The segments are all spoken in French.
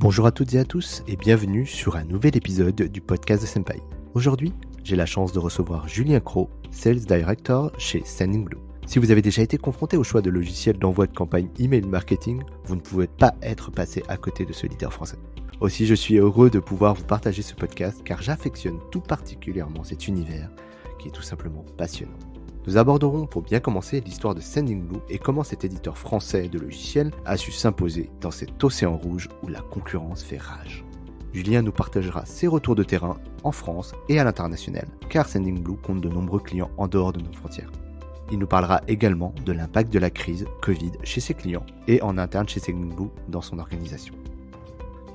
Bonjour à toutes et à tous et bienvenue sur un nouvel épisode du podcast de Senpai. Aujourd'hui, j'ai la chance de recevoir Julien Cros, Sales Director chez Sendinblue. Si vous avez déjà été confronté au choix de logiciels d'envoi de campagne email marketing, vous ne pouvez pas être passé à côté de ce leader français. Aussi, je suis heureux de pouvoir vous partager ce podcast car j'affectionne tout particulièrement cet univers qui est tout simplement passionnant. Nous aborderons pour bien commencer l'histoire de Sendinblue et comment cet éditeur français de logiciels a su s'imposer dans cet océan rouge où la concurrence fait rage. Julien nous partagera ses retours de terrain en France et à l'international, car Sendinblue compte de nombreux clients en dehors de nos frontières. Il nous parlera également de l'impact de la crise Covid chez ses clients et en interne chez Sendinblue dans son organisation.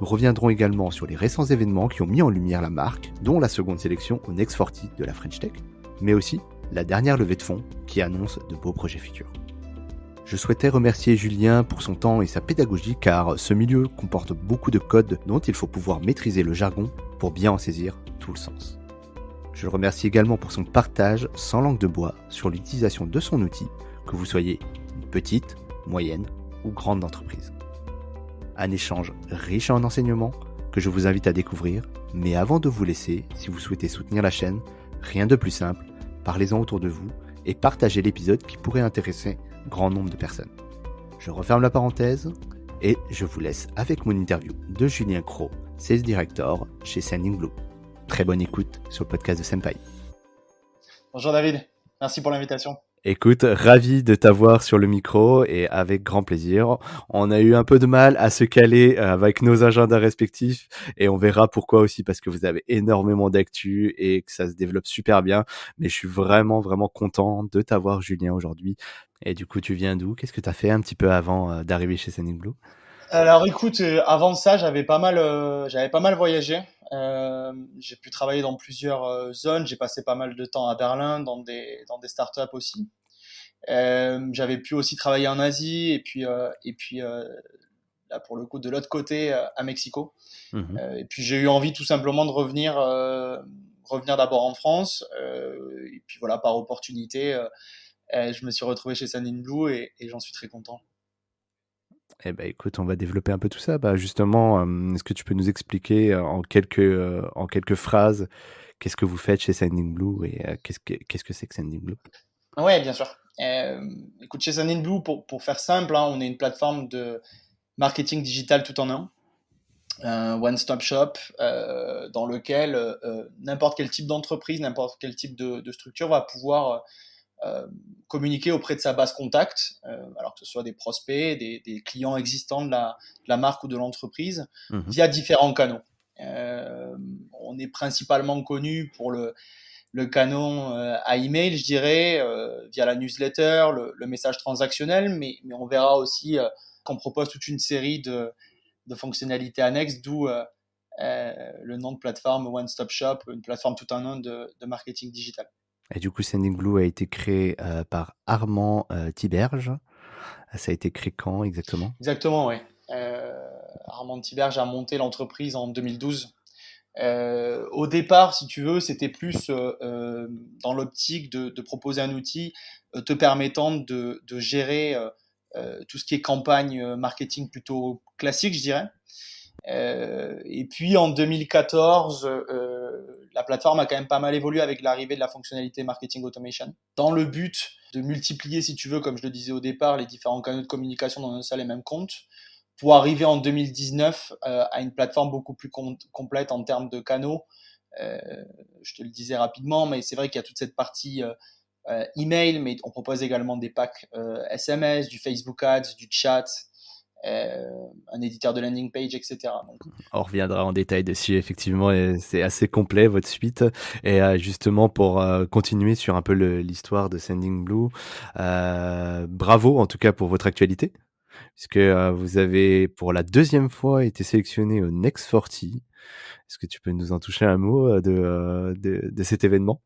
Nous reviendrons également sur les récents événements qui ont mis en lumière la marque, dont la seconde sélection au Next 40 de la French Tech, mais aussi la dernière levée de fonds qui annonce de beaux projets futurs. Je souhaitais remercier Julien pour son temps et sa pédagogie car ce milieu comporte beaucoup de codes dont il faut pouvoir maîtriser le jargon pour bien en saisir tout le sens. Je le remercie également pour son partage sans langue de bois sur l'utilisation de son outil, que vous soyez une petite, moyenne ou grande entreprise. Un échange riche en enseignements que je vous invite à découvrir, mais avant de vous laisser, si vous souhaitez soutenir la chaîne, rien de plus simple, parlez-en autour de vous et partagez l'épisode qui pourrait intéresser grand nombre de personnes. Je referme la parenthèse et je vous laisse avec mon interview de Julien Cros, Sales Director chez Sendinblue. Très bonne écoute sur le podcast de Senpai. Bonjour David, merci pour l'invitation. Écoute, ravi de t'avoir sur le micro et avec grand plaisir. On a eu un peu de mal à se caler avec nos agendas respectifs et on verra pourquoi aussi parce que vous avez énormément d'actu et que ça se développe super bien. Mais je suis vraiment content de t'avoir Julien aujourd'hui. Et du coup, tu viens d'où? Qu'est-ce que tu as fait un petit peu avant d'arriver chez Sendinblue? Alors écoute, avant ça, j'avais pas mal voyagé. J'ai pu travailler dans plusieurs zones. J'ai passé pas mal de temps à Berlin, dans des startups aussi. J'avais pu aussi travailler en Asie et puis là pour le coup de l'autre côté à Mexico. Et puis j'ai eu envie tout simplement de revenir d'abord en France. Et puis voilà, par opportunité, je me suis retrouvé chez Sendinblue et j'en suis très content. Eh ben, écoute, on va développer un peu tout ça. Bah, justement, est-ce que tu peux nous expliquer en quelques phrases qu'est-ce que vous faites chez Sendinblue et qu'est-ce que c'est que Sendinblue? Ouais, bien sûr. Écoute, chez Sendinblue, pour faire simple, hein, on est une plateforme de marketing digital tout en un one-stop shop dans lequel n'importe quel type d'entreprise, n'importe quel type de structure va pouvoir communiquer auprès de sa base contact, alors que ce soit des prospects, des clients existants de la marque ou de l'entreprise, Mmh. via différents canaux. Euh, on est principalement connu pour le canon à email, je dirais, via la newsletter, le message transactionnel, mais on verra aussi qu'on propose toute une série de fonctionnalités annexes, d'où le nom de plateforme One Stop Shop, une plateforme tout en un de marketing digital. Et du coup, Sendinblue a été créé, par Armand, Thiberge. Ça a été créé quand exactement? Exactement, oui. Armand Thiberge a monté l'entreprise en 2012. Au départ, si tu veux, c'était plus dans l'optique de proposer un outil te permettant de gérer tout ce qui est campagne marketing plutôt classique, je dirais. Et puis en 2014, la plateforme a quand même pas mal évolué avec l'arrivée de la fonctionnalité marketing automation, dans le but de multiplier, si tu veux, comme je le disais au départ, les différents canaux de communication dans un seul et même compte, pour arriver en 2019 à une plateforme beaucoup plus complète en termes de canaux. Euh, je te le disais rapidement, mais c'est vrai qu'il y a toute cette partie email, mais on propose également des packs SMS, du Facebook Ads, du chat, un éditeur de landing page, etc. Donc, On reviendra en détail dessus effectivement et c'est assez complet votre suite et justement pour, continuer sur un peu l'histoire de Sendinblue, bravo en tout cas pour votre actualité puisque, vous avez pour la deuxième fois été sélectionné au Next 40. Est-ce que tu peux nous en toucher un mot, de cet événement?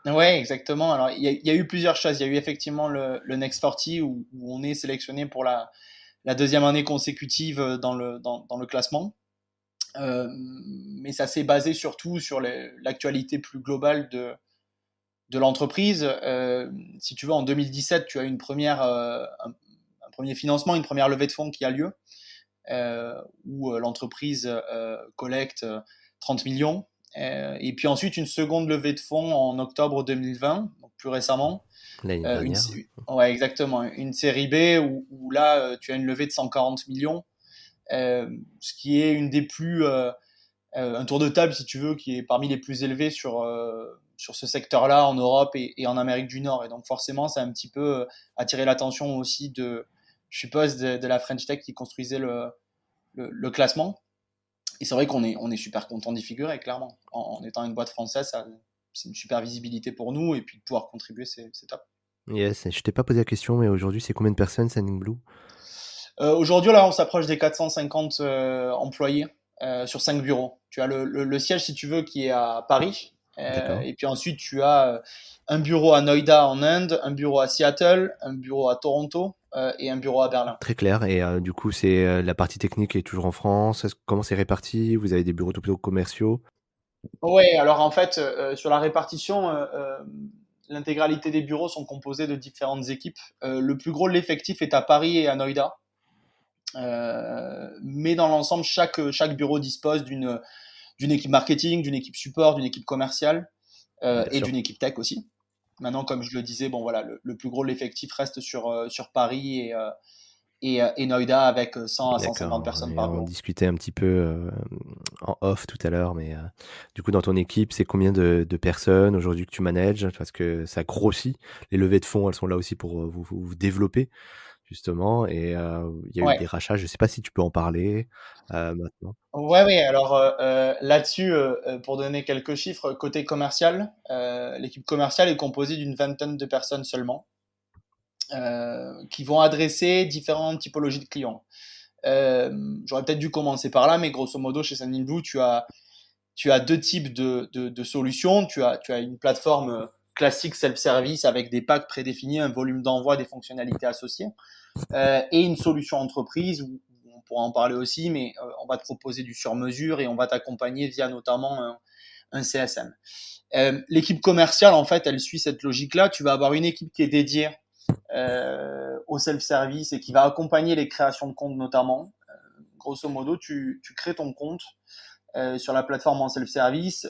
ouais, exactement. Alors, il y a eu plusieurs choses. Il y a eu effectivement le Next 40 où on est sélectionné pour la deuxième année consécutive dans le classement. Mais ça s'est basé surtout sur l'actualité plus globale de l'entreprise. Si tu veux, en 2017, tu as eu un premier financement, une première levée de fonds qui a lieu. où l'entreprise collecte 30 millions. Et puis ensuite, une seconde levée de fonds en octobre 2020, donc plus récemment. L'année Euh, une, dernière. ouais, exactement. Une série B où là, tu as une levée de 140 millions, ce qui est une des plus. Un tour de table, si tu veux, qui est parmi les plus élevés sur ce secteur-là en Europe et en Amérique du Nord. Et donc, forcément, ça a un petit peu attiré l'attention aussi je suppose, de la French Tech qui construisait le classement. Et c'est vrai on est super content d'y figurer, clairement. En étant une boîte française, c'est une super visibilité pour nous. Et puis, de pouvoir contribuer, c'est top. Yes, je t'ai pas posé la question, mais aujourd'hui, c'est combien de personnes, Sending Blue? Aujourd'hui, là, on s'approche des 450 employés sur 5 bureaux. Tu as le siège, si tu veux, qui est à Paris. D'accord. Et puis ensuite, tu as un bureau à Noida en Inde, un bureau à Seattle, un bureau à Toronto et un bureau à Berlin. Très clair. Et du coup, c'est la partie technique est toujours en France. Comment c'est réparti? Vous avez des bureaux plutôt commerciaux? Oui, alors en fait, sur la répartition, l'intégralité des bureaux sont composés de différentes équipes. Le plus gros de l'effectif est à Paris et à Noida. Mais dans l'ensemble, chaque bureau dispose d'une équipe marketing, d'une équipe support, d'une équipe commerciale Bien et sûr. d'une équipe tech aussi. Maintenant, comme je le disais, bon voilà, le plus gros de l'effectif reste sur Paris et Noida avec 100 à 150 D'accord. personnes Et par on bureau. discutait un petit peu en off tout à l'heure, mais du coup, dans ton équipe, c'est combien de personnes aujourd'hui que tu manages? Parce que ça grossit. Les levées de fonds, elles sont là aussi pour vous développer, justement. Et il y a eu Ouais. des rachats. Je sais pas si tu peux en parler maintenant. Ouais, oui. Alors là-dessus, pour donner quelques chiffres, côté commercial, l'équipe commerciale est composée d'une vingtaine de personnes seulement, qui vont adresser différentes typologies de clients. J'aurais peut-être dû commencer par là, mais grosso modo, chez Sendinblue, tu as deux types de solutions. Tu as une plateforme classique self-service avec des packs prédéfinis, un volume d'envoi, des fonctionnalités associées, et une solution entreprise où on pourra en parler aussi, mais on va te proposer du sur-mesure et on va t'accompagner via notamment un CSM. L'équipe commerciale, en fait, elle suit cette logique-là. Tu vas avoir une équipe qui est dédiée au self-service et qui va accompagner les créations de comptes notamment. Grosso modo, tu crées ton compte sur la plateforme en self-service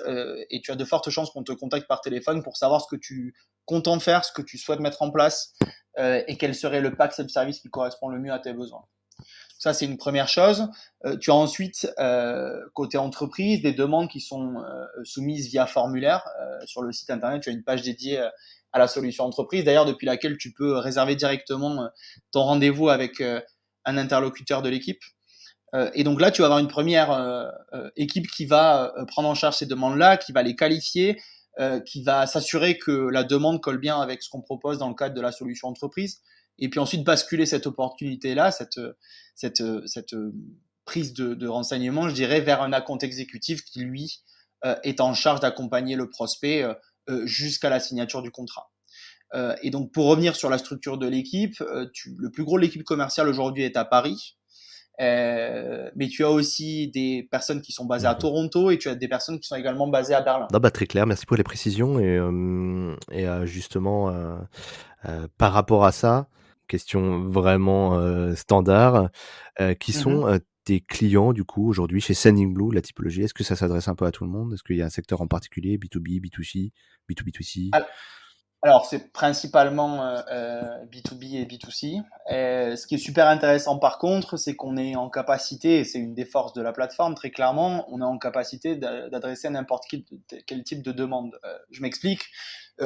et tu as de fortes chances qu'on te contacte par téléphone pour savoir ce que tu comptes en faire, ce que tu souhaites mettre en place et quel serait le pack self-service qui correspond le mieux à tes besoins. Ça, c'est une première chose. Tu as ensuite, côté entreprise, des demandes qui sont soumises via formulaire. Sur le site internet, tu as une page dédiée à la solution entreprise, d'ailleurs, depuis laquelle tu peux réserver directement ton rendez-vous avec un interlocuteur de l'équipe. Et donc là, tu vas avoir une première équipe qui va prendre en charge ces demandes-là, qui va les qualifier, qui va s'assurer que la demande colle bien avec ce qu'on propose dans le cadre de la solution entreprise, et puis ensuite basculer cette opportunité-là, cette prise de renseignement, je dirais, vers un account exécutif qui, lui, est en charge d'accompagner le prospect jusqu'à la signature du contrat. Et donc, pour revenir sur la structure de l'équipe, le plus gros de l'équipe commerciale aujourd'hui est à Paris. Mais tu as aussi des personnes qui sont basées à Mhm. Toronto et tu as des personnes qui sont également basées à Berlin. Non, bah, très clair. Merci pour les précisions. Et justement, par rapport à ça, question vraiment standard, qui Mhm. sont tes clients du coup aujourd'hui chez Sending Blue, la typologie? Est-ce que ça s'adresse un peu à tout le monde? Est-ce qu'il y a un secteur en particulier, B2B, B2C, B2B2C? Alors, c'est principalement B2B et B2C. Ce qui est super intéressant par contre, c'est qu'on est en capacité, et c'est une des forces de la plateforme très clairement, on est en capacité d'adresser n'importe quel type de demande. Je m'explique.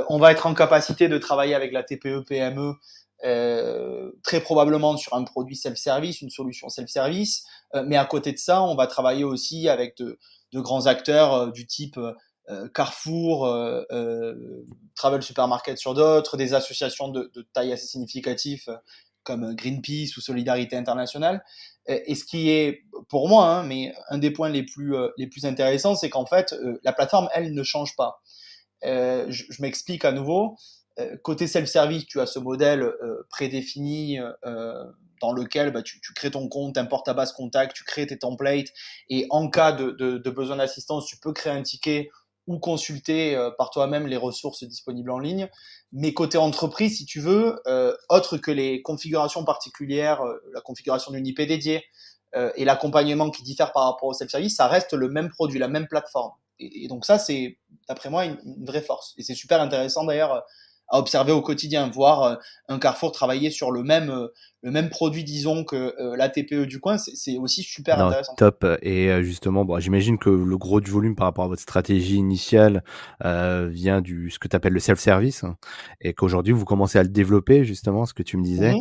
On va être en capacité de travailler avec la TPE, PME, très probablement sur un produit self-service, une solution self-service. Mais à côté de ça, on va travailler aussi avec de grands acteurs du type Carrefour, Travel Supermarket sur d'autres, des associations de taille assez significative comme Greenpeace ou Solidarité Internationale. Et ce qui est, pour moi, hein, mais un des points les plus intéressants, c'est qu'en fait, la plateforme, elle, ne change pas. Je m'explique à nouveau. Côté self-service, tu as ce modèle prédéfini dans lequel bah, tu crées ton compte, tu importes ta base contact, tu crées tes templates et en cas de besoin d'assistance, tu peux créer un ticket ou consulter par toi-même les ressources disponibles en ligne. Mais côté entreprise, si tu veux, autre que les configurations particulières, la configuration d'une IP dédiée, et l'accompagnement qui diffère par rapport au self-service, ça reste le même produit, la même plateforme. Et donc ça, c'est, d'après moi, une vraie force. Et c'est super intéressant d'ailleurs à observer au quotidien, voir un Carrefour travailler sur le même produit, disons, que la TPE du coin, c'est aussi super Non, intéressant. top. Et justement, bon, j'imagine que le gros du volume par rapport à votre stratégie initiale vient du ce que tu appelles le self-service, hein, et qu'aujourd'hui vous commencez à le développer justement, ce que tu me disais,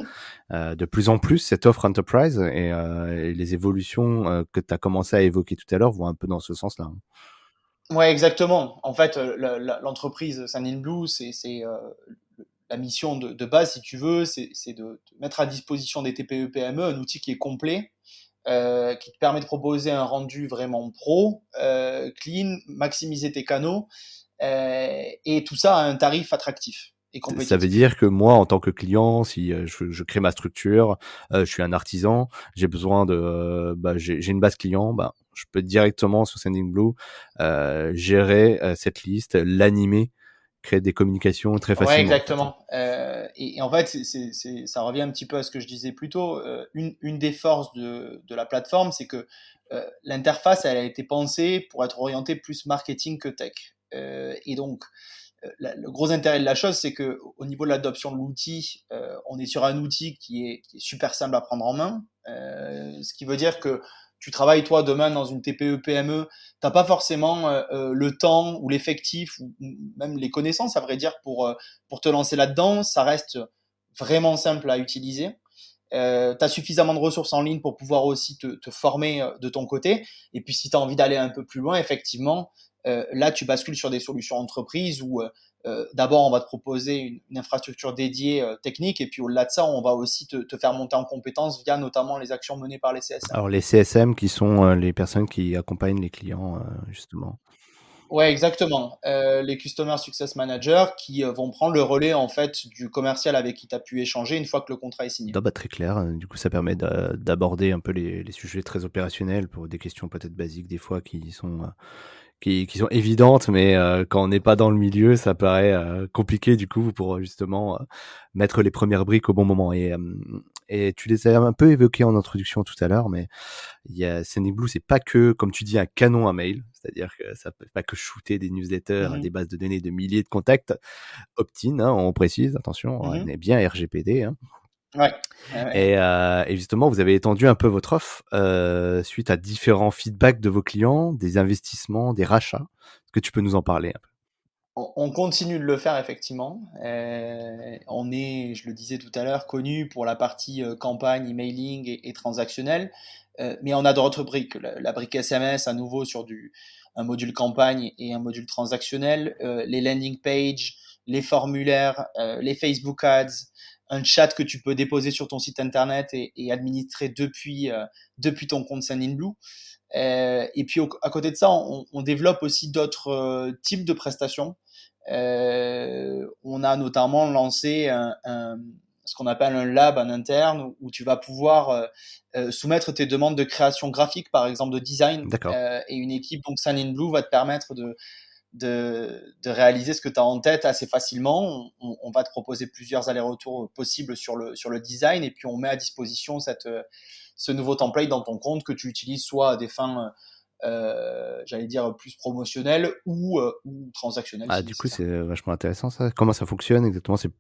Mhm. de plus en plus cette offre enterprise et les évolutions que tu as commencé à évoquer tout à l'heure vont un peu dans ce sens-là, hein. Ouais, exactement. En fait, l'entreprise Sandinblue, la mission de base, si tu veux, c'est de mettre à disposition des TPE-PME un outil qui est complet, qui te permet de proposer un rendu vraiment pro, clean, maximiser tes canaux, et tout ça à un tarif attractif et Ça veut compétitif. dire que moi, en tant que client, si je crée ma structure, je suis un artisan, j'ai besoin de, j'ai une base client, bah, je peux directement sur Sendinblue gérer cette liste, l'animer, créer des communications très Ouais, facilement en fait, hein. exactement. Et en fait, ça revient un petit peu à ce que je disais plus tôt. Une des forces de la plateforme, c'est que l'interface, elle a été pensée pour être orientée plus marketing que tech. Et donc, le gros intérêt de la chose, c'est que au niveau de l'adoption de l'outil, on est sur un outil qui est super simple à prendre en main. Ce qui veut dire que tu travailles toi demain dans une TPE PME, t'as pas forcément le temps ou l'effectif ou même les connaissances à vrai dire pour te lancer là-dedans. Ça reste vraiment simple à utiliser. Tu as suffisamment de ressources en ligne pour pouvoir aussi te former de ton côté. Et puis, si tu as envie d'aller un peu plus loin, effectivement, là, tu bascules sur des solutions entreprises où d'abord, on va te proposer une infrastructure dédiée technique. Et puis, au-delà de ça, on va aussi te faire monter en compétences via notamment les actions menées par les CSM. Alors les CSM qui sont les personnes qui accompagnent les clients justement. Ouais, exactement. Les Customer Success Managers qui vont prendre le relais en fait du commercial avec qui tu as pu échanger une fois que le contrat est signé. Ah bah, très clair, du coup ça permet d'aborder un peu les sujets très opérationnels pour des questions peut-être basiques des fois qui sont évidentes, mais quand on n'est pas dans le milieu, ça paraît compliqué du coup pour justement mettre les premières briques au bon moment. Et tu les as un peu évoqués en introduction tout à l'heure, mais il y a Sendinblue, c'est pas que, comme tu dis, un canon à mail, c'est-à-dire que ça peut pas que shooter des newsletters à des Mhm, bases de données de milliers de contacts. Opt-in, hein, on précise, attention, on mhm. est bien RGPD, hein. Ouais, ouais, ouais. Et justement, vous avez étendu un peu votre offre suite à différents feedbacks de vos clients, des investissements, des rachats. Est-ce que tu peux nous en parler un peu? On continue de le faire effectivement. On est, je le disais tout à l'heure, connu pour la partie campagne, emailing et transactionnel. Mais on a d'autres briques. La brique SMS à nouveau sur un module campagne et un module transactionnel, les landing pages, les formulaires, les Facebook Ads, un chat que tu peux déposer sur ton site internet et administrer depuis ton compte Sendinblue. Et puis à côté de ça, on développe aussi d'autres types de prestations. On a notamment lancé ce qu'on appelle un lab en interne où tu vas pouvoir soumettre tes demandes de création graphique, par exemple de design, D'accord. et une équipe, donc Sendinblue, va te permettre de réaliser ce que tu as en tête assez facilement. On va te proposer plusieurs allers-retours possibles sur le design et puis on met à disposition ce nouveau template dans ton compte que tu utilises soit à des fins, j'allais dire, plus promotionnelles ou transactionnelles Ah, si du coup, nécessaire. c'est vachement intéressant ça. Comment ça fonctionne exactement? C'est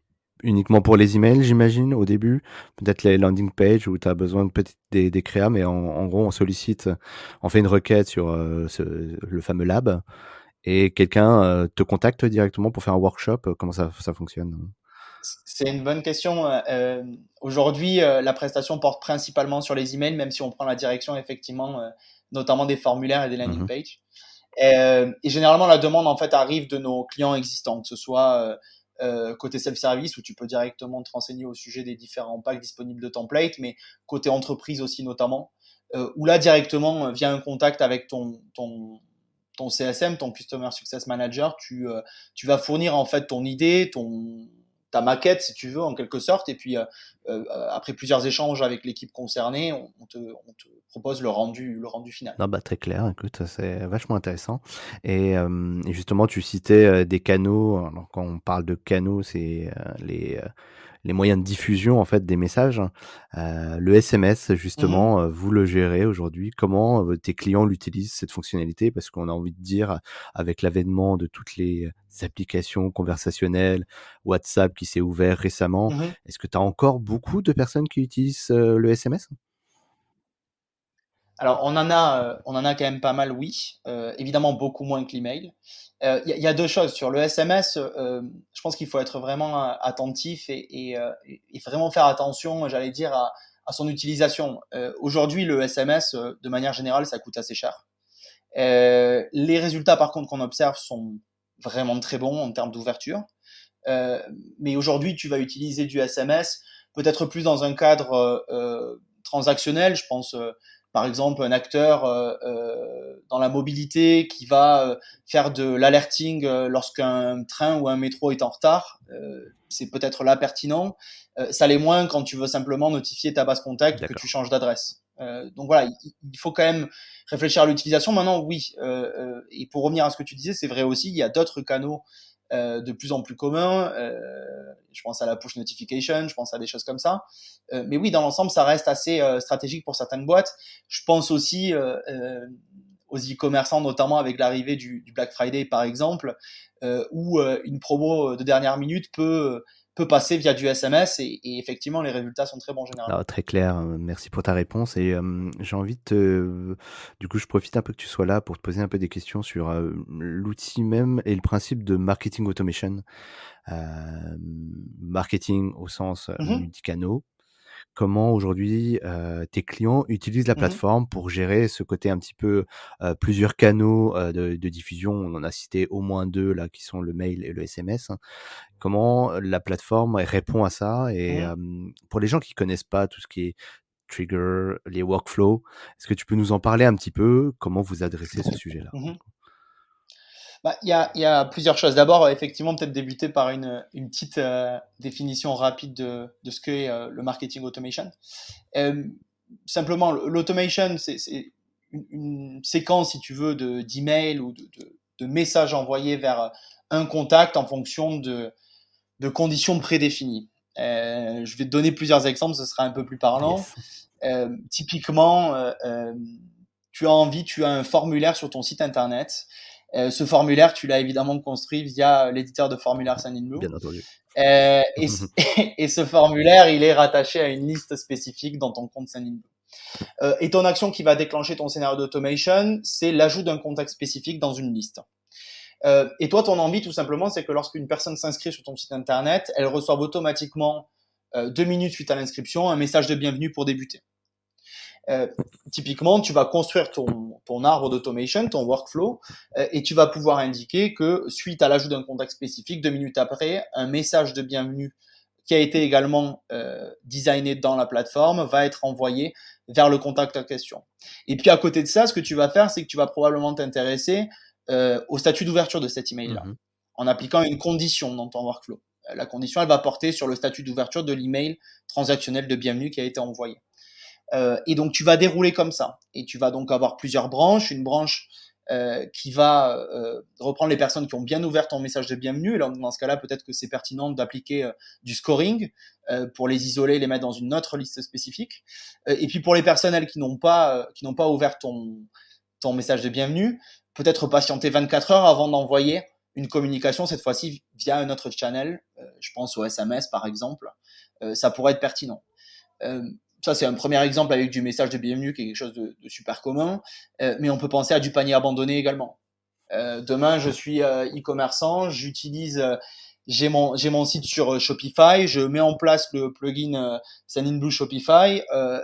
uniquement pour les emails, j'imagine, au début? Peut-être les landing pages où tu as besoin de peut-être des créas, mais en gros, on sollicite, on fait une requête sur le fameux lab et quelqu'un te contacte directement pour faire un workshop. Comment ça fonctionne? C'est une bonne question. Aujourd'hui, la prestation porte principalement sur les emails, même si on prend la direction effectivement, notamment des formulaires et des landing Mhm. pages. Et généralement, la demande en fait arrive de nos clients existants, que ce soit côté self-service où tu peux directement te renseigner au sujet des différents packs disponibles de templates, mais côté entreprise aussi notamment, où là directement via un contact avec ton CSM, ton Customer Success Manager, tu vas fournir en fait ton idée, ta maquette si tu veux en quelque sorte, et puis après plusieurs échanges avec l'équipe concernée, on te propose le rendu final. Non, bah, très clair, écoute, c'est vachement intéressant. Et justement, tu citais des canaux. Alors, quand on parle de canaux, c'est les moyens de diffusion en fait des messages. Le SMS Mmh. justement, vous le gérez aujourd'hui? Comment, tes clients l'utilisent cette fonctionnalité? Parce qu'on a envie de dire, avec l'avènement de toutes les applications conversationnelles, WhatsApp qui s'est ouvert récemment, Mmh. est-ce que tu as encore beaucoup de personnes qui utilisent, le SMS? Alors on en a quand même pas mal, oui. Évidemment beaucoup moins que l'email. Il y a 2 choses sur le SMS, je pense qu'il faut être vraiment, attentif et vraiment faire attention, j'allais dire à son utilisation. Aujourd'hui le SMS, de manière générale, ça coûte assez cher. Les résultats par contre qu'on observe sont vraiment très bons en termes d'ouverture. Euh, mais aujourd'hui, tu vas utiliser du SMS peut-être plus dans un cadre transactionnel. Je pense, par exemple, un acteur dans la mobilité qui va faire de l'alerting lorsqu'un train ou un métro est en retard. C'est peut-être là pertinent. Ça l'est moins quand tu veux simplement notifier ta base contact que tu D'accord. changes d'adresse. Donc voilà, il faut quand même réfléchir à l'utilisation. Maintenant, oui, et pour revenir à ce que tu disais, c'est vrai aussi, il y a d'autres canaux de plus en plus commun. Je pense à la push notification, je pense à des choses comme ça. Mais oui, dans l'ensemble, ça reste assez stratégique pour certaines boîtes. Je pense aussi aux e-commerçants, notamment avec l'arrivée du Black Friday, par exemple, où une promo de dernière minute peut passer via du SMS et effectivement, les résultats sont très bons généralement. Alors très clair, merci pour ta réponse et j'ai envie de te du coup, je profite un peu que tu sois là pour te poser un peu des questions sur, l'outil même et le principe de marketing automation. Marketing au sens, Mhm, multicanaux. Comment aujourd'hui, tes clients utilisent la mhm, plateforme pour gérer ce côté un petit peu, plusieurs canaux, de diffusion? On en a cité au moins 2 là qui sont le mail et le SMS. Comment la plateforme elle répond à ça? Et mhm. pour les gens qui connaissent pas tout ce qui est trigger, les workflows, est-ce que tu peux nous en parler un petit peu? Comment vous adressez ce sujet-là, pour le Mhm. coup? Bah, il y a plusieurs choses. D'abord, effectivement, peut-être débuter par une petite définition rapide de ce qu'est le marketing automation. Euh, Simplement, l'automation, c'est une séquence, si tu veux, d'emails ou de messages envoyés vers un contact en fonction de conditions prédéfinies. Je vais te donner plusieurs exemples, ce sera un peu plus parlant. Yes. Typiquement, tu as un formulaire sur ton site internet. Ce formulaire, tu l'as évidemment construit via l'éditeur de formulaire Sendinblue. Bien entendu. Et, et ce formulaire, il est rattaché à une liste spécifique dans ton compte Sendinblue. Et ton action qui va déclencher ton scénario d'automation, c'est l'ajout d'un contact spécifique dans une liste. Et toi, ton envie, tout simplement, c'est que lorsqu'une personne s'inscrit sur ton site internet, elle reçoive automatiquement, 2 minutes suite à l'inscription, un message de bienvenue pour débuter. Euh, Typiquement, tu vas construire ton arbre d'automation, ton workflow, et tu vas pouvoir indiquer que suite à l'ajout d'un contact spécifique, 2 minutes après, un message de bienvenue qui a été également designé dans la plateforme va être envoyé vers le contact en question. Et puis à côté de ça, ce que tu vas faire, c'est que tu vas probablement t'intéresser au statut d'ouverture de cet email-là, Mmh. en appliquant une condition dans ton workflow. La condition, elle va porter sur le statut d'ouverture de l'email transactionnel de bienvenue qui a été envoyé. Et donc tu vas dérouler comme ça. Et tu vas donc avoir plusieurs branches. Une branche qui va reprendre les personnes qui ont bien ouvert ton message de bienvenue. Et là, dans ce cas-là, peut-être que c'est pertinent d'appliquer du scoring pour les isoler, les mettre dans une autre liste spécifique. Et puis pour les personnes elles, qui n'ont pas ouvert ton message de bienvenue, peut-être patienter 24 heures avant d'envoyer une communication, cette fois-ci via un autre channel. Je pense au SMS par exemple. Ça pourrait être pertinent. Euh, Ça, c'est un premier exemple avec du message de bienvenue qui est quelque chose de super commun. Mais on peut penser à du panier abandonné également. Demain, je suis e-commerçant, j'ai mon site sur Shopify, je mets en place le plugin Sendinblue Shopify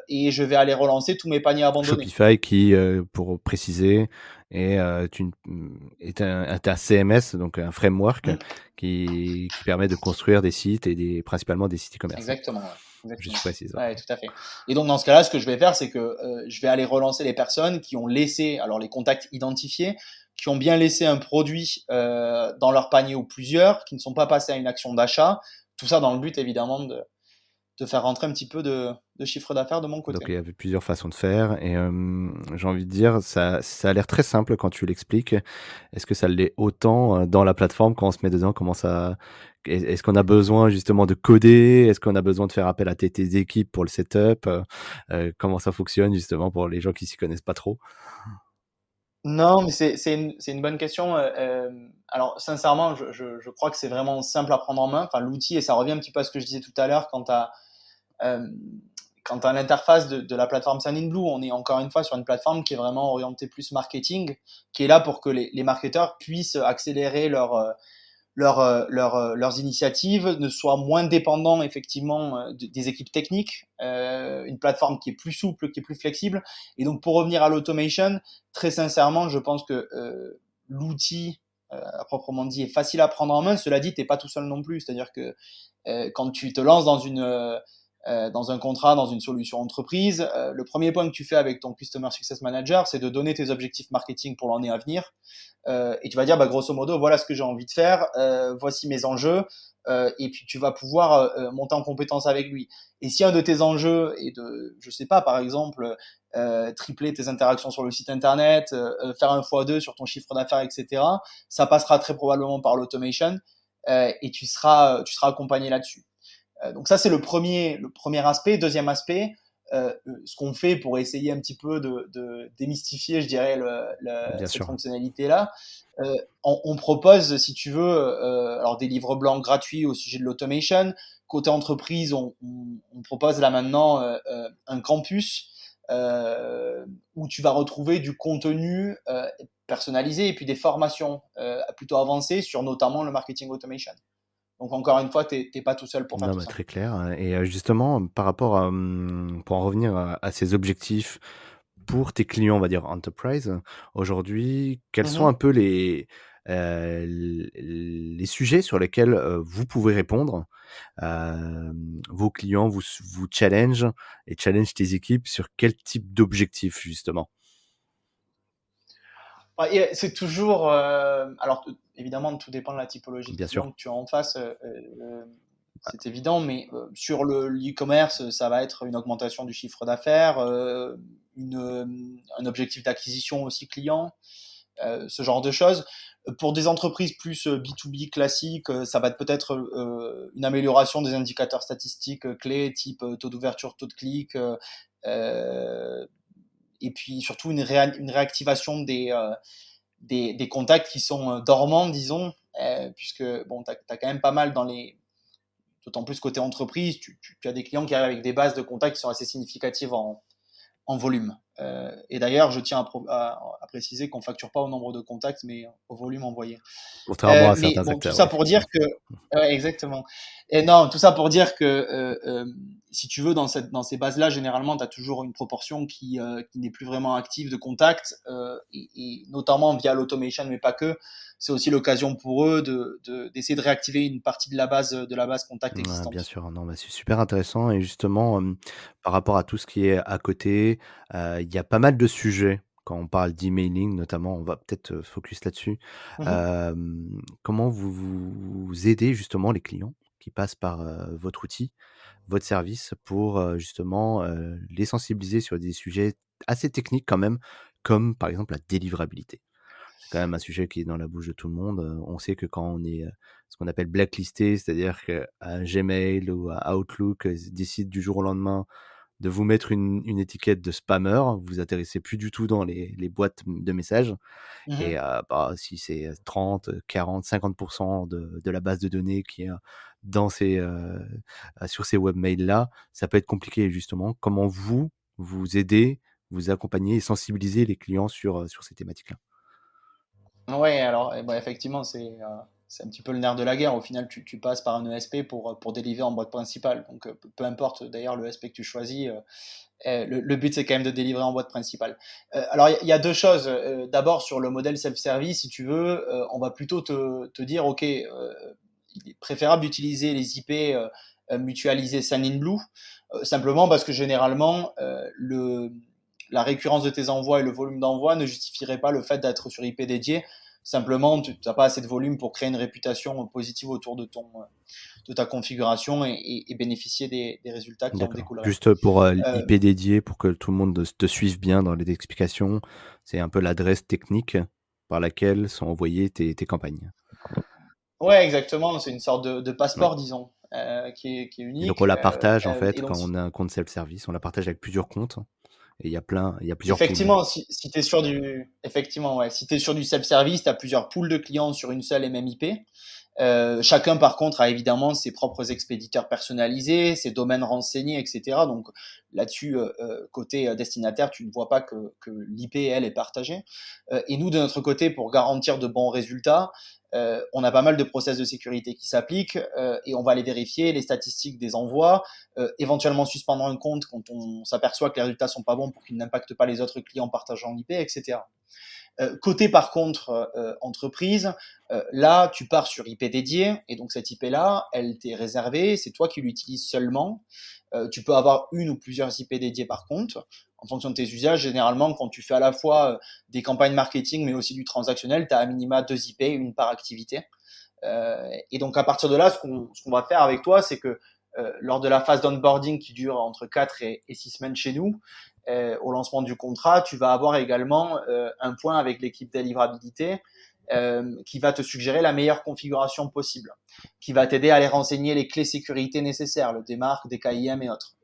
et je vais aller relancer tous mes paniers abandonnés. Shopify qui, pour préciser, est un CMS, donc un framework Mm, qui permet de construire des sites et principalement des sites e-commerce, hein. exactement, ouais, Juste exactement. je précise, ouais. Ouais, tout à fait. Et donc dans ce cas-là, ce que je vais faire, c'est que je vais aller relancer les personnes qui ont laissé, alors les contacts identifiés, qui ont bien laissé un produit dans leur panier ou plusieurs, qui ne sont pas passés à une action d'achat. Tout ça dans le but évidemment de faire rentrer un petit peu de chiffre d'affaires de mon Donc côté. il y avait plusieurs façons de faire et j'ai envie de dire, ça a l'air très simple quand tu l'expliques. Est-ce que ça l'est autant, dans la plateforme quand on se met dedans? Comment ça est-ce qu'on a besoin justement de coder? Est-ce qu'on a besoin de faire appel à tes équipes pour le setup? Comment ça fonctionne justement pour les gens qui s'y connaissent pas trop? Non, mais c'est une bonne question, alors sincèrement, je crois que c'est vraiment simple à prendre en main, enfin l'outil et ça revient un petit peu à ce que je disais tout à l'heure hem, quant à l'interface de la plateforme Sendinblue, on est encore une fois sur une plateforme qui est vraiment orientée plus marketing, qui est là pour que les marketeurs puissent accélérer leurs initiatives, ne soient moins dépendants effectivement des équipes techniques, une plateforme qui est plus souple, qui est plus flexible. Et donc pour revenir à l'automation, très sincèrement, je pense que l'outil à proprement dit est facile à prendre en main. Cela dit, t'es pas tout seul non plus. C'est-à-dire que quand tu te lances dans un contrat, dans une solution entreprise, le premier point que tu fais avec ton Customer Success Manager, c'est de donner tes objectifs marketing pour l'année à venir. Et tu vas dire, bah, grosso modo, voilà ce que j'ai envie de faire, voici mes enjeux, et puis tu vas pouvoir monter en compétence avec lui. Et si un de tes enjeux est de, je sais pas, par exemple, tripler tes interactions sur le site internet, faire un x2 sur ton chiffre d'affaires, etc., ça passera très probablement par l'automation, et tu seras accompagné là-dessus. Donc ça, c'est le premier aspect. Deuxième aspect, ce qu'on fait pour essayer un petit peu de démystifier, je dirais, Bien cette sûr. fonctionnalité-là, on propose, si tu veux, alors des livres blancs gratuits au sujet de l'automation. Côté entreprise, on propose là maintenant un campus où tu vas retrouver du contenu personnalisé et puis des formations plutôt avancées sur notamment le marketing automation. Donc encore une fois, t'es pas tout seul pour faire Non, tout bah, ça. très clair, et justement, par rapport à, pour en revenir à ces objectifs pour tes clients, on va dire enterprise, aujourd'hui, quels sont Mhm. un peu les sujets sur lesquels, vous pouvez répondre? Vos clients vous challengent et challengent tes équipes sur quel type d'objectif justement? Ouais, et c'est toujours, alors évidemment, tout dépend de la typologie de Bien sûr. client que tu as en face, c'est évident, mais sur l'e-commerce, ça va être une augmentation du chiffre d'affaires, un objectif d'acquisition aussi client, ce genre de choses. Pour des entreprises plus B2B classiques, ça va être peut-être une amélioration des indicateurs statistiques clés, type taux d'ouverture, taux de clic, euh, et puis surtout une réactivation des contacts qui sont dormants, disons, puisque bon, tu as quand même pas mal d'autant plus côté entreprise, tu as des clients qui arrivent avec des bases de contacts qui sont assez significatives en volume. Et d'ailleurs, je tiens à préciser qu'on ne facture pas au nombre de contacts, mais au volume envoyé. Contrairement à Mais certains bon, tout acteurs, ça ouais, pour dire effectivement. que, ouais, exactement. Et non, tout ça pour dire que, si tu veux, dans ces bases-là, généralement, tu as toujours une proportion qui n'est plus vraiment active de contact, et notamment via l'automation, mais pas que. C'est aussi l'occasion pour eux d'essayer de réactiver une partie de la base contact Ouais, bien existante. sûr, non, bah, c'est super intéressant et justement, par rapport à tout ce qui est à côté, il y a pas mal de sujets quand on parle d'emailing notamment, on va peut-être, focus là-dessus. Mhm, Comment vous aidez justement les clients qui passent par, votre outil, votre service pour, justement, les sensibiliser sur des sujets assez techniques quand même, comme par exemple la délivrabilité? C'est quand même un sujet qui est dans la bouche de tout le monde. On sait que quand on est, ce qu'on appelle blacklisté, c'est-à-dire que Gmail ou Outlook, décide du jour au lendemain de vous mettre une étiquette de spammer, vous atterrissez plus du tout dans les boîtes de messages et mhm. bah, si c'est 30, 40, 50 de la base de données qui est, dans ces, sur ces webmails-là, ça peut être compliqué justement. Comment vous aidez, vous accompagnez et sensibilisez les clients sur ces thématiques-là? Ouais, alors bah, effectivement, c'est un petit peu le nerf de la guerre. Au final, tu passes par un ESP pour délivrer en boîte principale. Donc, peu importe d'ailleurs le ESP que tu choisis, le but c'est quand même de délivrer en boîte principale. Alors, il y a deux choses. D'abord, sur le modèle self-service, si tu veux, on va plutôt te dire, OK, il est préférable d'utiliser les IP mutualisés Sendinblue, simplement parce que généralement, la récurrence de tes envois et le volume d'envoi ne justifierait pas le fait d'être sur IP dédié. Simplement, tu n'as pas assez de volume pour créer une réputation positive autour de ta configuration et bénéficier des résultats qui en D'accord. découleraient. Juste pour Euh, l'IP dédié, pour que tout le monde te suive bien dans les explications, c'est un peu l'adresse technique par laquelle sont envoyées tes campagnes. ouais, exactement. C'est une sorte de Oui. passeport, disons, qui est Et donc on unique. la partage en Et fait donc, quand on a un compte self-service, on la partage avec plusieurs comptes et il y a plusieurs pools. effectivement, si tu es sur effectivement, ouais, si tu sur du self-service, tu as plusieurs pools de clients sur une seule et même IP. Chacun, par contre, a évidemment ses propres expéditeurs personnalisés, ses domaines renseignés, etc. Donc là-dessus, côté destinataire, tu ne vois pas que l'IP, elle, est partagée. Et nous, de notre côté, pour garantir de bons résultats, on a pas mal de process de sécurité qui s'appliquent et on va les vérifier, les statistiques des envois, éventuellement suspendre un compte quand on s'aperçoit que les résultats sont pas bons pour qu'ils n'impactent pas les autres clients partageant l'IP, etc. Côté par contre entreprise, là tu pars sur IP dédié et donc cette IP là, elle t'est réservée, c'est toi qui l'utilises seulement. Tu peux avoir une ou plusieurs IP dédiées par contre, en fonction de tes usages. Généralement, quand tu fais à la fois des campagnes marketing mais aussi du transactionnel, tu as à minima 2 IP, une par activité. Et donc à partir de là, ce qu'on va faire avec toi, c'est que lors de la phase d'onboarding qui dure entre 4 et 6 semaines chez nous, au lancement du contrat, tu vas avoir également un point avec l'équipe délivrabilité qui va te suggérer la meilleure configuration possible, qui va t'aider à aller renseigner les clés sécurité nécessaires, le DMARC, DKIM et autres,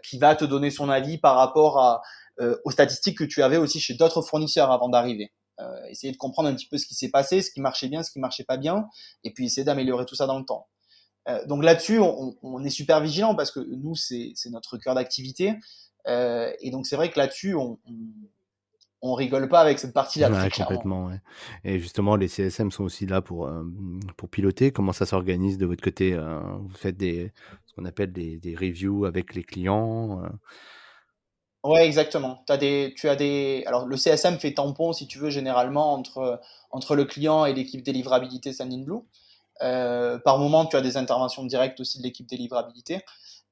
qui va te donner son avis par rapport aux statistiques que tu avais aussi chez d'autres fournisseurs avant d'arriver. Essayer de comprendre un petit peu ce qui s'est passé, ce qui marchait bien, ce qui marchait pas bien, et puis essayer d'améliorer tout ça dans le temps. Donc là-dessus, on est super vigilant parce que nous, c'est notre cœur d'activité. Et donc c'est vrai que là-dessus, on rigole pas avec cette partie-là, très Ouais, clairement. complètement, ouais. Et justement, les CSM sont aussi là pour piloter. Comment ça s'organise de votre côté? Vous faites ce qu'on appelle des reviews avec les clients? Ouais, exactement. Alors, le CSM fait tampon, si tu veux, généralement entre le client et l'équipe délivrabilité Sendinblue. Par moment, tu as des interventions directes aussi de l'équipe délivrabilité.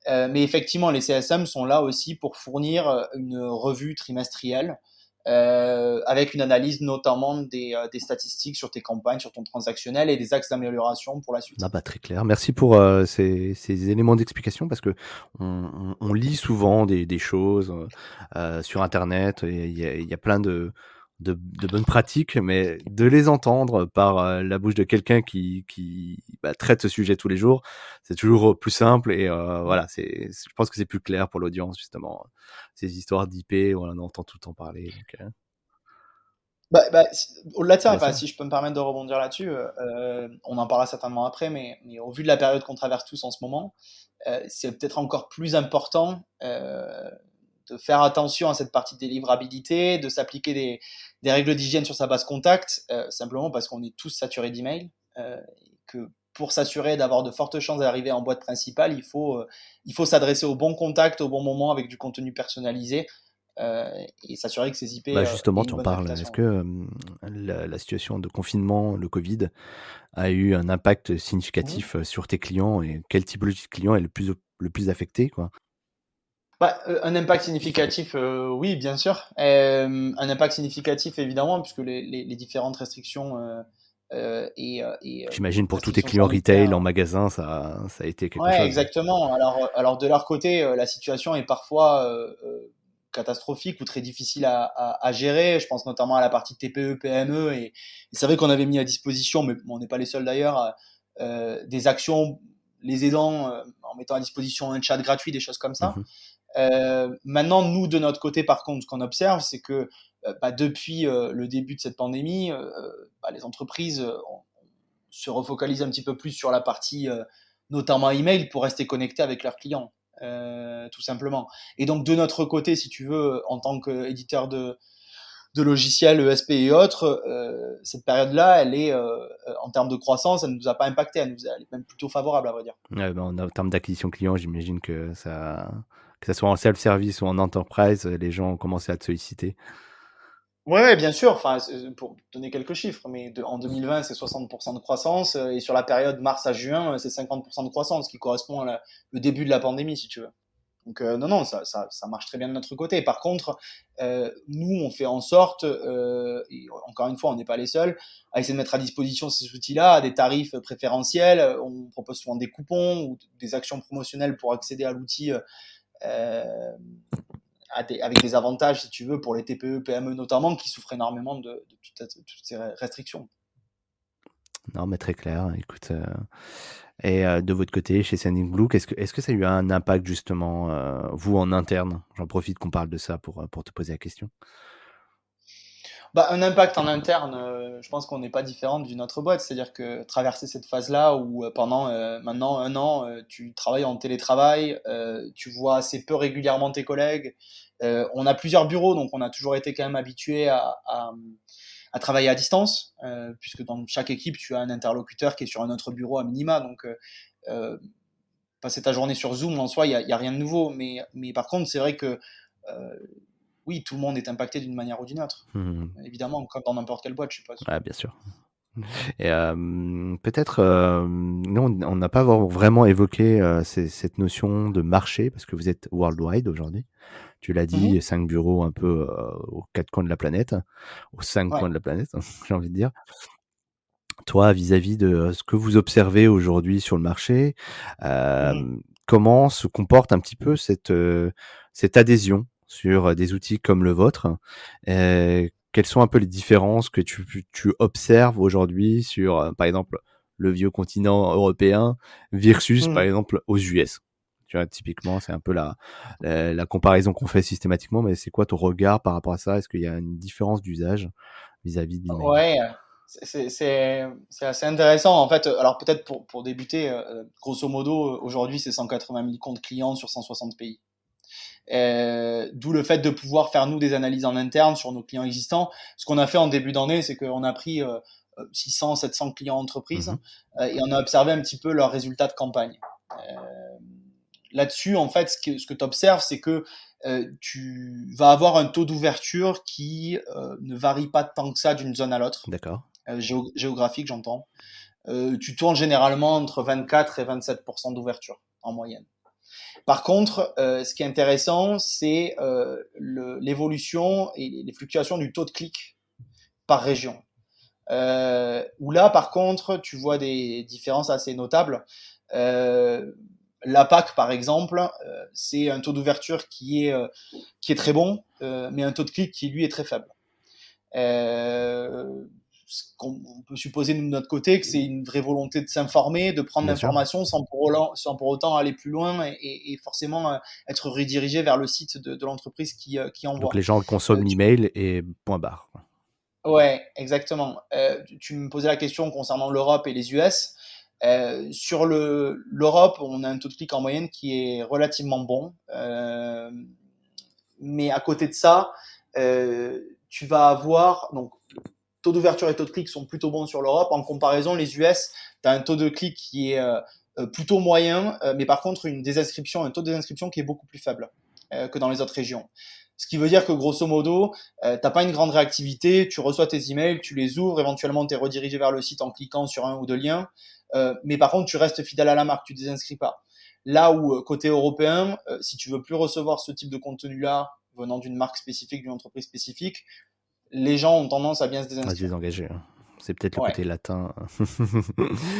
Mais effectivement, les CSM sont là aussi pour fournir une revue trimestrielle avec une analyse notamment des statistiques sur tes campagnes, sur ton transactionnel et des axes d'amélioration pour la Ah suite. bah, très clair. Merci pour, ces éléments d'explication parce qu'on lit souvent des choses, sur internet et il y a plein de bonnes pratiques, mais de les entendre par, la bouche de quelqu'un qui traite ce sujet tous les jours, c'est toujours, plus simple et voilà, je pense que c'est plus clair pour l'audience justement, ces histoires d'IP, on en entend tout le temps parler donc Au-delà de ça, bien enfin, sûr. si je peux me permettre de rebondir là-dessus, on en parlera certainement après, mais au vu de la période qu'on traverse tous en ce moment, c'est peut-être encore plus important de faire attention à cette partie de délivrabilité, de s'appliquer des règles d'hygiène sur sa base contact, simplement parce qu'on est tous saturés d'emails, et que pour s'assurer d'avoir de fortes chances d'arriver en boîte principale, il faut s'adresser au bon contact au bon moment avec du contenu personnalisé euh, et s'assurer que ces IP Bah, aient justement, tu une en bonne parles. Est-ce réputation. que, la situation de confinement, le covid, a eu un impact Mhm. significatif, sur tes clients et quelle typologie de client est le plus affecté, quoi? Un impact significatif, oui, bien sûr. Un impact significatif, évidemment, puisque les différentes restrictions et J'imagine pour tous tes restrictions clients retail en sanitaires. magasin, ça a été quelque Ouais, chose. exactement. Alors de leur côté, la situation est parfois catastrophique ou très difficile à gérer. Je pense notamment à la partie TPE, PME. Et c'est vrai qu'on avait mis à disposition, mais on n'est pas les seuls d'ailleurs, des actions les aidant en mettant à disposition un chat gratuit, des choses comme ça. Mmh. Maintenant, nous, de notre côté, par contre, ce qu'on observe, c'est que depuis le début de cette pandémie, les entreprises se refocalisent un petit peu plus sur la partie, notamment email, pour rester connectés avec leurs clients, tout simplement. Et donc, de notre côté, si tu veux, en tant qu'éditeur de logiciels, ESP et autres, cette période-là, elle est, en termes de croissance, elle ne nous a pas impacté, elle est même plutôt favorable, à vrai dire. Ouais, bah, en termes d'acquisition client, j'imagine que ça soit en self-service ou en enterprise, les gens ont commencé à te solliciter. Ouais, ouais, bien sûr. Enfin, pour donner quelques chiffres, mais en 2020, c'est 60% de croissance, et sur la période mars à juin, c'est 50% de croissance, qui correspond le début de la pandémie, si tu veux. Donc non, ça marche très bien de notre côté. Par contre, nous, on fait en sorte, et encore une fois, on n'est pas les seuls, à essayer de mettre à disposition ces outils-là à des tarifs préférentiels. On propose souvent des coupons ou des actions promotionnelles pour accéder à l'outil avec des avantages, si tu veux, pour les TPE, PME notamment, qui souffrent énormément de toutes ces restrictions. Non, mais très clair. Écoute, de votre côté, chez Sending Blue, est-ce que ça a eu un impact justement, vous en interne? J'en profite qu'on parle de ça pour te poser la question. Bah, un impact en interne, je pense qu'on n'est pas différent d'une autre boîte. C'est-à-dire que traverser cette phase-là où pendant maintenant un an, tu travailles en télétravail, tu vois assez peu régulièrement tes collègues. On a plusieurs bureaux, donc on a toujours été quand même habitué à travailler à distance, puisque dans chaque équipe, tu as un interlocuteur qui est sur un autre bureau à minima. Donc, euh, passer ta journée sur Zoom, en soi, y a rien de nouveau. Mais par contre, c'est vrai que euh, oui, tout le monde est impacté d'une manière ou d'une autre. Mmh. Évidemment, comme dans n'importe quelle boîte, je suppose. Ouais, bien sûr. Et peut-être, nous, on n'a pas vraiment évoqué cette notion de marché, parce que vous êtes worldwide aujourd'hui. Tu l'as Mhm. dit, 5 bureaux un peu aux quatre coins de la planète, aux cinq Ouais. coins de la planète, j'ai envie de dire. Toi, vis-à-vis de ce que vous observez aujourd'hui sur le marché, Mhm. comment se comporte un petit peu cette adhésion sur des outils comme le vôtre? Quelles sont un peu les différences que tu observes aujourd'hui sur, par exemple, le vieux continent européen versus, par Mhm. exemple, aux US? Tu vois, typiquement, c'est un peu la comparaison qu'on fait systématiquement, mais c'est quoi ton regard par rapport à ça? Est-ce qu'il y a une différence d'usage vis-à-vis de l'email? Ouais, c'est assez intéressant. En fait, alors peut-être pour débuter, grosso modo, aujourd'hui, c'est 180 000 comptes clients sur 160 pays. D'où le fait de pouvoir faire, nous, des analyses en interne sur nos clients existants. Ce qu'on a fait en début d'année, c'est qu'on a pris 600, 700 clients entreprises Mmh. et on a observé un petit peu leurs résultats de campagne. Là-dessus, en fait, ce que tu observes, c'est que tu vas avoir un taux d'ouverture qui ne varie pas tant que ça d'une zone à l'autre, D'accord. géographique, j'entends. Tu tournes généralement entre 24 et 27% d'ouverture en moyenne. Par contre, ce qui est intéressant, c'est l'évolution et les fluctuations du taux de clic par région. Où là, par contre, tu vois des différences assez notables. Euh, la PAC, par exemple, c'est un taux d'ouverture qui est très bon, mais un taux de clic qui, lui, est très faible. On peut supposer de notre côté que c'est une vraie volonté de s'informer, de prendre Bien sûr. l'information sans pour autant aller plus loin et forcément être redirigé vers le site de l'entreprise qui Donc envoie. les gens consomment Tu l'email et point barre, quoi. Ouais, exactement. Tu me posais la question concernant l'Europe et les US. Sur l'Europe, on a un taux de clic en moyenne qui est relativement bon. Mais à côté de ça, tu vas avoir, donc, taux d'ouverture et taux de clic sont plutôt bons sur l'Europe. En comparaison, les US, tu as un taux de clic qui est plutôt moyen, mais par contre, un taux de désinscription qui est beaucoup plus faible que dans les autres régions. Ce qui veut dire que grosso modo, t'as pas une grande réactivité, tu reçois tes emails, tu les ouvres, éventuellement tu es redirigé vers le site en cliquant sur un ou deux liens, mais par contre tu restes fidèle à la marque, tu désinscris pas. Là où côté européen, si tu veux plus recevoir ce type de contenu-là venant d'une marque spécifique, d'une entreprise spécifique, les gens ont tendance à bien se À se désinscrire. désengager, hein. C'est peut-être le Ouais. côté latin.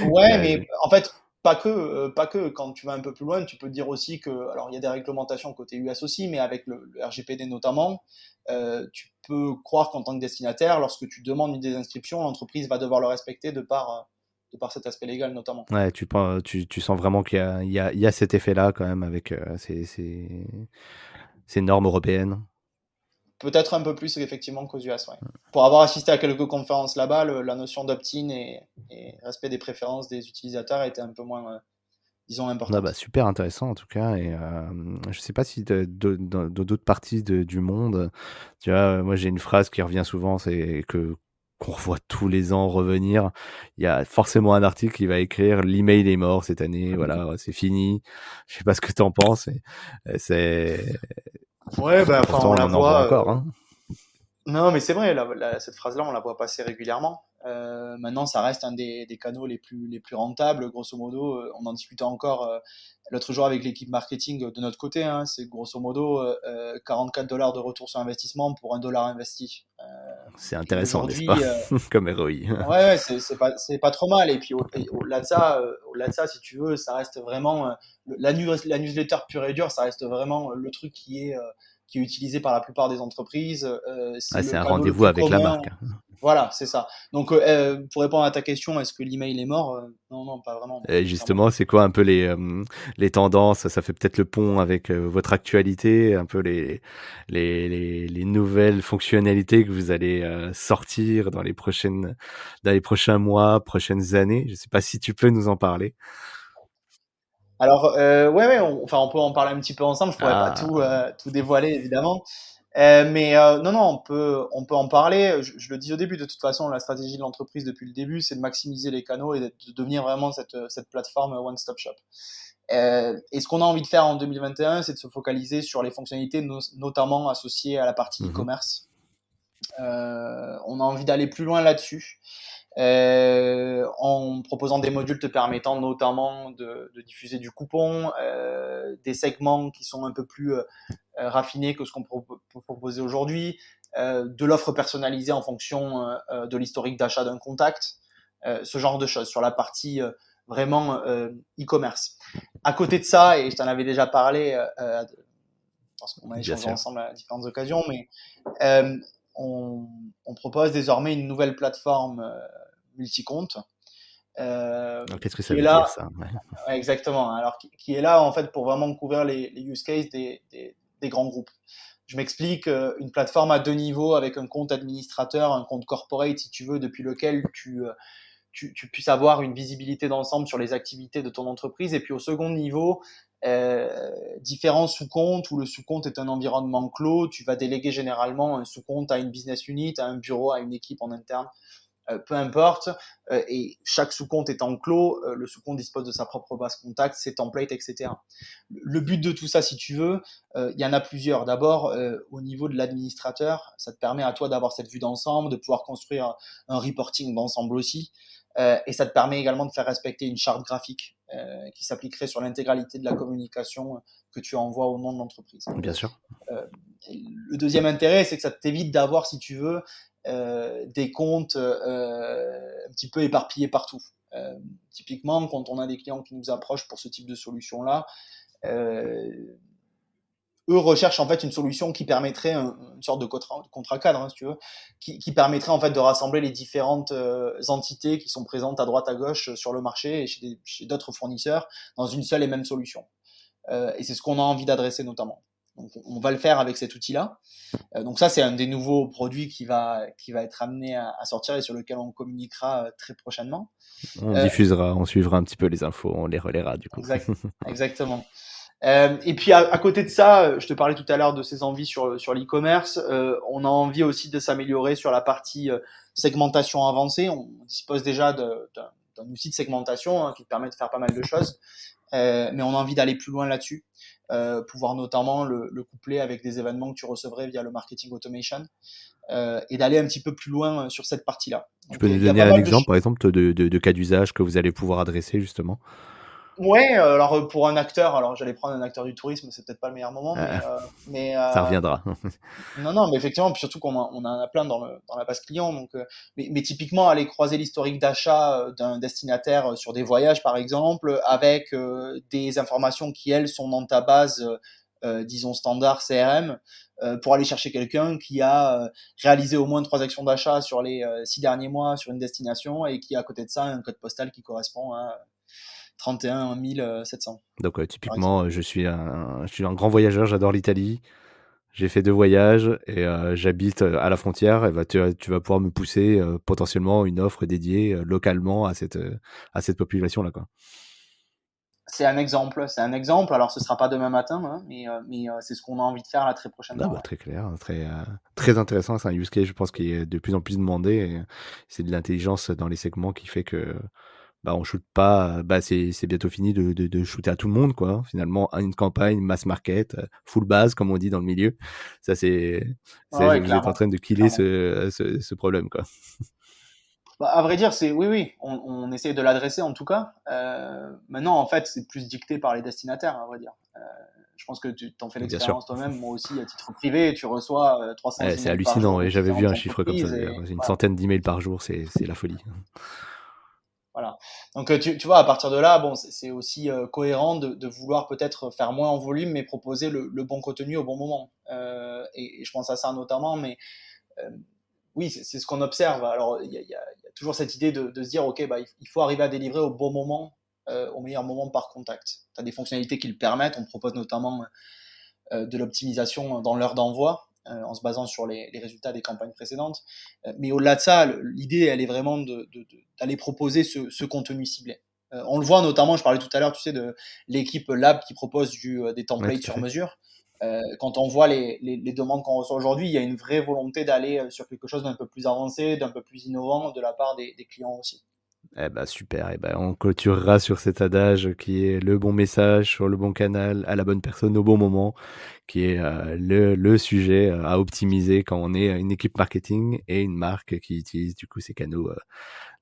Ouais, mais en fait, pas que. Quand tu vas un peu plus loin, tu peux dire aussi que, alors il y a des réglementations côté US aussi, mais avec le RGPD notamment, tu peux croire qu'en tant que destinataire, lorsque tu demandes une désinscription, l'entreprise va devoir le respecter de par cet aspect légal notamment. Ouais, tu sens vraiment qu'il y a cet effet-là quand même avec ces normes européennes. Peut-être un peu plus effectivement qu'aux US, ouais. Pour avoir assisté à quelques conférences là-bas, la notion d'opt-in et respect des préférences des utilisateurs était un peu moins, disons, Ah bah, importante. super intéressant en tout cas. Et je sais pas si dans d'autres parties du monde, tu vois, moi j'ai une phrase qui revient souvent, c'est que qu'on revoit tous les ans revenir. Il y a forcément un article qui va écrire l'email est mort cette année, voilà, c'est fini. Je sais pas ce que tu en penses, mais c'est Ouais, bah, enfin, on pourtant on la en voit voit. encore, hein. Non, mais c'est vrai, cette phrase-là, on la voit passer régulièrement. Maintenant, ça reste un des canaux les plus rentables. Grosso modo, on en discutait encore l'autre jour avec l'équipe marketing de notre côté. Hein, c'est grosso modo $44 de retour sur investissement pour $1 investi. C'est Et intéressant, n'est-ce pas? aujourd'hui, Comme ROI. ouais, c'est pas trop mal. Et puis au-delà de ça, si tu veux, ça reste vraiment la newsletter pure et dure, ça reste vraiment le truc qui est utilisé par la plupart des entreprises. C'est Ouais, le c'est un canal le rendez-vous plus avec la commun. marque, hein. Voilà, c'est ça. Donc, pour répondre à ta question, est-ce que l'email est mort? Non, non, pas vraiment, Et clairement. justement, c'est quoi un peu les tendances? Ça fait peut-être le pont avec votre actualité, un peu les nouvelles fonctionnalités que vous allez sortir dans les prochains mois, prochaines années. Je sais pas si tu peux nous en parler. Alors, ouais, ouais, enfin, on peut en parler un petit peu ensemble. Je pourrais pas Ah, tout dévoiler, évidemment. Mais non, non, on peut en parler. Je le dis au début, de toute façon, la stratégie de l'entreprise depuis le début, c'est de maximiser les canaux et de devenir vraiment cette plateforme one-stop shop. Et ce qu'on a envie de faire en 2021, c'est de se focaliser sur les fonctionnalités notamment associées à la partie mhm, e-commerce. On a envie d'aller plus loin là-dessus, en proposant des modules te permettant notamment de diffuser du coupon, des segments qui sont un peu plus raffinés que ce qu'on peut proposer aujourd'hui, de l'offre personnalisée en fonction de l'historique d'achat d'un contact, ce genre de choses sur la partie vraiment e-commerce. À côté de ça, et je t'en avais déjà parlé parce qu'on a bien échangé sûr. ensemble à différentes occasions, mais euh, on propose désormais une nouvelle plateforme multi-compte Alors, qu'est-ce que ça qui est veut dire là, ça? Ouais. ouais, exactement, alors qui est là en fait pour vraiment couvrir les use cases des grands groupes. Je m'explique, une plateforme à deux niveaux avec un compte administrateur, un compte corporate si tu veux, depuis lequel tu puisses avoir une visibilité d'ensemble sur les activités de ton entreprise. Et puis au second niveau, différents sous-comptes où le sous-compte est un environnement clos. Tu vas déléguer généralement un sous-compte à une business unit, à un bureau, à une équipe en interne. Peu importe, et chaque sous-compte étant clos, le sous-compte dispose de sa propre base contact, ses templates, etc. Le but de tout ça, si tu veux, il y en a plusieurs. D'abord, au niveau de l'administrateur, ça te permet à toi d'avoir cette vue d'ensemble, de pouvoir construire un reporting d'ensemble aussi, et ça te permet également de faire respecter une charte graphique qui s'appliquerait sur l'intégralité de la communication que tu envoies au nom de l'entreprise. Bien sûr. Euh, le deuxième intérêt, c'est que ça t'évite d'avoir, si tu veux, des comptes un petit peu éparpillés partout. Typiquement, quand on a des clients qui nous approchent pour ce type de solution-là, euh, eux recherchent en fait une solution qui permettrait une sorte de contrat cadre, hein, si tu veux, qui permettrait en fait de rassembler les différentes entités qui sont présentes à droite à gauche sur le marché et chez d'autres fournisseurs dans une seule et même solution. Et c'est ce qu'on a envie d'adresser notamment. Donc, on va le faire avec cet outil-là. Donc ça, c'est un des nouveaux produits qui va être amené à sortir et sur lequel on communiquera très prochainement. On Euh, diffusera, on suivra un petit peu les infos, on les relaiera du coup. exact, exactement. Et puis à côté de ça, je te parlais tout à l'heure de ces envies sur l'e-commerce. On a envie aussi de s'améliorer sur la partie segmentation avancée. On dispose déjà d'un outil de segmentation qui permet de faire pas mal de choses. Mais on a envie d'aller plus loin là-dessus, pouvoir notamment le coupler avec des événements que tu recevrais via le marketing automation, et d'aller un petit peu plus loin sur cette partie-là. Tu Donc peux nous il y a donner pas un mal de exemple, par exemple, de cas d'usage que vous allez pouvoir adresser justement? ouais, alors pour un acteur, alors j'allais prendre un acteur du tourisme, c'est peut-être pas le meilleur moment, Euh, mais Ça reviendra. non, non, mais effectivement, puis surtout on en a plein dans la base client, donc mais typiquement aller croiser l'historique d'achat d'un destinataire sur des voyages par exemple, avec des informations qui elles sont dans ta base, disons standard CRM, pour aller chercher quelqu'un qui a réalisé au moins trois actions d'achat sur les 6 derniers mois sur une destination et qui a à côté de ça un code postal qui correspond à 31 700 Donc par exemple. typiquement, je suis un grand voyageur, j'adore l'Italie. J'ai fait 2 voyages et j'habite à la frontière et tu vas pouvoir me pousser potentiellement une offre dédiée localement à cette population-là, quoi. C'est un exemple, c'est un exemple. Alors, ce sera pas demain matin, hein, mais c'est ce qu'on a envie de faire là très Ah prochainement. bah, Ouais. très clair, très intéressant. C'est un use case, je pense, qui est de plus en plus demandé. Et c'est de l'intelligence dans les segments qui fait que bah, on shoot pas. Bah, c'est bientôt fini de shooter à tout le monde, quoi, hein. Finalement, une campagne mass market, full base, comme on dit dans le milieu. Ça, Ouais, ouais, vous êtes en clairement, train de killer clairement. ce problème, quoi. Bah, à vrai dire, oui, on essaie de l'adresser en tout cas. Maintenant, en fait, c'est plus dicté par les destinataires, à vrai dire. Je pense que tu t'en fais Bien sûr. l'expérience toi-même, moi aussi, à titre privé, tu reçois 300 C'est emails par hallucinant, jour de et j'avais vu différentes un chiffre comme ça entreprises d'ailleurs. et Une voilà. centaine d'emails par jour, c'est la folie. Voilà. Donc tu vois, à partir de là, bon, c'est aussi cohérent de vouloir peut-être faire moins en volume, mais proposer le bon contenu au bon moment. Et je pense à ça notamment, mais euh, oui, c'est ce qu'on observe. Alors, il y a toujours cette idée de se dire, OK, bah, il faut arriver à délivrer au bon moment, au meilleur moment par contact. Tu as des fonctionnalités qui le permettent. On propose notamment de l'optimisation dans l'heure d'envoi, en se basant sur les résultats des campagnes précédentes. Mais au-delà de ça, l'idée, elle est vraiment d'aller proposer ce contenu ciblé. On le voit notamment, je parlais tout à l'heure, tu sais, de l'équipe Lab qui propose des Ouais, templates tout à sur fait. mesure. Quand on voit les demandes qu'on reçoit aujourd'hui, il y a une vraie volonté d'aller sur quelque chose d'un peu plus avancé, d'un peu plus innovant de la part des clients aussi. Eh ben super, eh ben on clôturera sur cet adage qui est le bon message sur le bon canal, à la bonne personne au bon moment, qui est le sujet à optimiser quand on est une équipe marketing et une marque qui utilise du coup ces canaux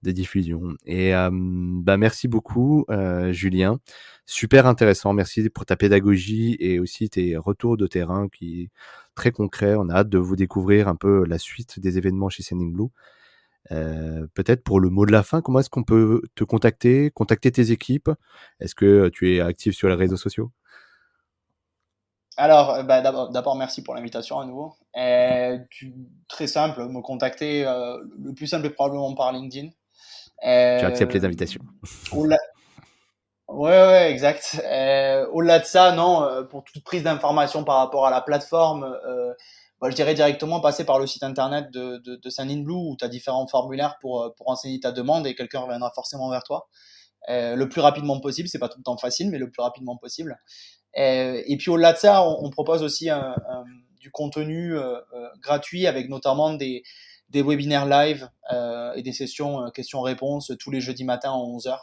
de diffusion. Et bah merci beaucoup Julien, super intéressant, merci pour ta pédagogie et aussi tes retours de terrain qui très concrets. On a hâte de vous découvrir un peu la suite des événements chez Sending Blue. Peut-être pour le mot de la fin, comment est-ce qu'on peut te contacter tes équipes? Est-ce que tu es actif sur les réseaux sociaux? Alors, bah, d'abord, merci pour l'invitation à nouveau. Très simple, me contacter le plus simple est probablement par LinkedIn. Tu acceptes Euh, les invitations. au-delà- ouais, ouais, exact. Au-delà de ça, non, pour toute prise d'information par rapport à la plateforme, bah, je dirais directement passer par le site internet de Sendinblue où tu as différents formulaires pour renseigner ta demande et quelqu'un reviendra forcément vers toi. Le plus rapidement possible, c'est pas tout le temps facile, mais le plus rapidement possible. Et puis au-delà de ça, on propose aussi du contenu gratuit avec notamment des webinaires live et des sessions questions-réponses tous les jeudis matins à 11h.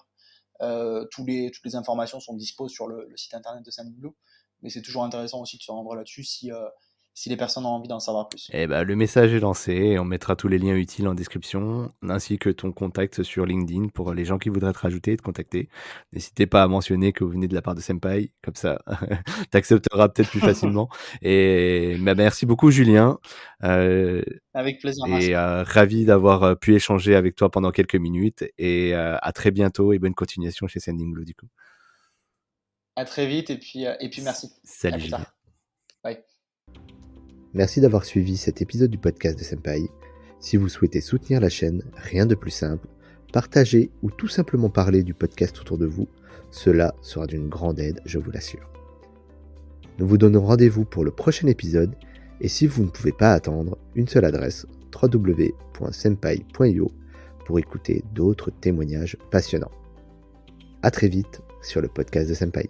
Toutes les informations sont dispo sur le site internet de Sendinblue, mais c'est toujours intéressant aussi de se rendre là-dessus si les personnes ont envie d'en savoir plus. Eh ben, le message est lancé et on mettra tous les liens utiles en description, ainsi que ton contact sur LinkedIn pour les gens qui voudraient te rajouter et te contacter. N'hésitez pas à mentionner que vous venez de la part de Senpai, comme ça, t'accepteras peut-être plus facilement. Et bah, merci beaucoup, Julien. Euh, Avec plaisir, et merci. ravi d'avoir pu échanger avec toi pendant quelques minutes. Et à très bientôt et bonne continuation chez Sending Blue, du coup. À très vite et puis merci. À Salut, plus Julien. tard. Bye. Merci d'avoir suivi cet épisode du podcast de Senpai. Si vous souhaitez soutenir la chaîne, rien de plus simple, partagez ou tout simplement parler du podcast autour de vous. Cela sera d'une grande aide, je vous l'assure. Nous vous donnons rendez-vous pour le prochain épisode et si vous ne pouvez pas attendre, une seule adresse www.senpai.io pour écouter d'autres témoignages passionnants. À très vite sur le podcast de Senpai.